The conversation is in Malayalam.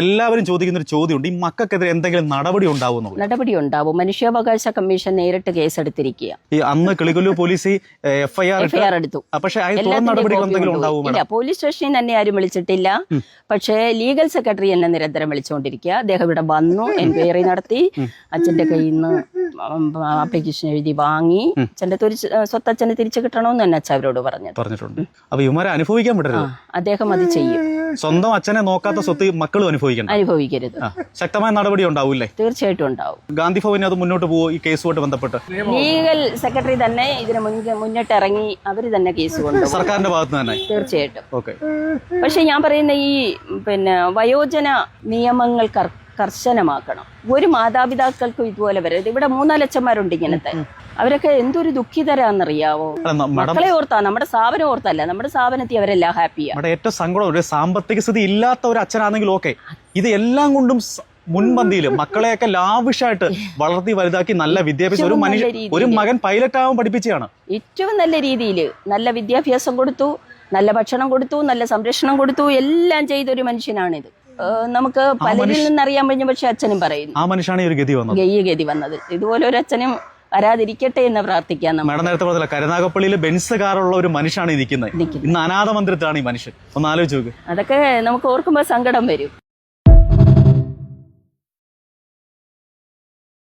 എല്ലാവരും ചോദിക്കുന്ന ഒരു ചോദ്യമുണ്ട്, ഈ മക്കൾക്കെതിരെ എന്തെങ്കിലും നടപടി ഉണ്ടാവുന്നു? നടപടി ഉണ്ടാവും. മനുഷ്യാവകാശ കമ്മീഷൻ നേരിട്ട് കേസെടുത്തിരിക്കുക. ഈ അന്ന് കിളികൊല്ലൂർ പോലീസ് എഫ്ഐആർ എടുത്തു. പക്ഷേ നടപടികൾ എന്തെങ്കിലും ഉണ്ടാവും? ഇല്ല, പോലീസ് സ്റ്റേഷനിൽ തന്നെ ആരും വിളിച്ചിട്ടില്ല. പക്ഷേ ലീഗൽ സെക്രട്ടറി എന്നെ നിരന്തരം വിളിച്ചുകൊണ്ടിരിക്കുക. അദ്ദേഹം ഇവിടെ വന്നു, എൻക്വയറി നടത്തി, അച്ഛന്റെ കയ്യിൽ നിന്ന് ആപ്ലിക്കേഷൻ എഴുതി വാങ്ങി, അച്ഛന്റെ സ്വത്ത് അച്ഛന് തിരിച്ചു കിട്ടണമെന്ന് തന്നെ അച്ഛൻ അവരോട് പറഞ്ഞിട്ടുണ്ട്. അപ്പൊ ഇവരെ അനുഭവിക്കാൻ പറ്റരുത്. അദ്ദേഹം അത് ചെയ്യും. സ്വന്തം അച്ഛനെ നോക്കാത്ത സ്വത്ത് മക്കളും അനുഭവിക്കരുത്. ശക്തമായ നടപടി ഉണ്ടാവൂല്ലേ? തീർച്ചയായിട്ടും ഉണ്ടാവും. ഗാന്ധി ഭവൻ അത് മുന്നോട്ട് പോകുമോ ഈ കേസുമായിട്ട് ബന്ധപ്പെട്ട്? ലീഗൽ സെക്രട്ടറി തന്നെ ഇതിന് മുന്നിട്ടിറങ്ങി അവര് തന്നെ കേസ് കൊണ്ടുപോകും, സർക്കാരിന്റെ ഭാഗത്ത് തന്നെ. തീർച്ചയായിട്ടും. ഓക്കെ. പക്ഷെ ഞാൻ പറയുന്ന ഈ വയോജന നിയമങ്ങൾ കർശനമാക്കണം. ഒരു മാതാപിതാക്കൾക്കും ഇതുപോലെ വരരുത്. ഇവിടെ 3-4 അച്ഛന്മാരുണ്ട് ഇങ്ങനത്തെ. അവരൊക്കെ എന്തൊരു ദുഃഖിതരാന്നറിയാവോ? മക്കളെ ഓർത്താ, നമ്മുടെ സ്ഥാപനം ഓർത്തല്ല. നമ്മുടെ സ്ഥാപനത്തിൽ അവരെല്ലാം ഹാപ്പിയാണ്. ഏറ്റവും സങ്കടം, ഒരു സാമ്പത്തിക സ്ഥിതി ഇല്ലാത്ത ഒരു അച്ഛനാണെങ്കിൽ ഓക്കെ, ഇത് എല്ലാം കൊണ്ടും മുൻപന്തിയിൽ മക്കളെയൊക്കെ ലാവിഷായിട്ട് വളർത്തി വലുതാക്കി നല്ല വിദ്യാഭ്യാസം, ഒരു മകൻ പൈലറ്റ് ആവാൻ പഠിപ്പിച്ചാണ്. ഏറ്റവും നല്ല രീതിയിൽ നല്ല വിദ്യാഭ്യാസം കൊടുത്തു, നല്ല ഭക്ഷണം കൊടുത്തു, നല്ല സംരക്ഷണം കൊടുത്തു, എല്ലാം ചെയ്തൊരു മനുഷ്യനാണിത്. നമുക്ക് പലരിൽ നിന്നറിയാൻ കഴിഞ്ഞ, പക്ഷെ അച്ഛനും പറയുന്നു ആ മനുഷ്യനാണ് ഈ ഗതി വന്നത്. ഇതുപോലെ ഒരു അച്ഛനും വരാതിരിക്കട്ടെ എന്ന് പ്രാർത്ഥിക്കാം. മേഡം നേരത്തെ പറഞ്ഞില്ല, കരുനാഗപ്പള്ളിയിൽ ബെൻസ് കാറുള്ള ഒരു മനുഷ്യനാണ് ഇരിക്കുന്നത്. ഇന്ന് അനാഥ മന്ദിരത്തിലാണ് ഈ മനുഷ്യൻ. ഒന്ന് ആലോചിച്ച് നോക്ക്. അതൊക്കെ നമുക്ക് ഓർക്കുമ്പോൾ സങ്കടം വരും.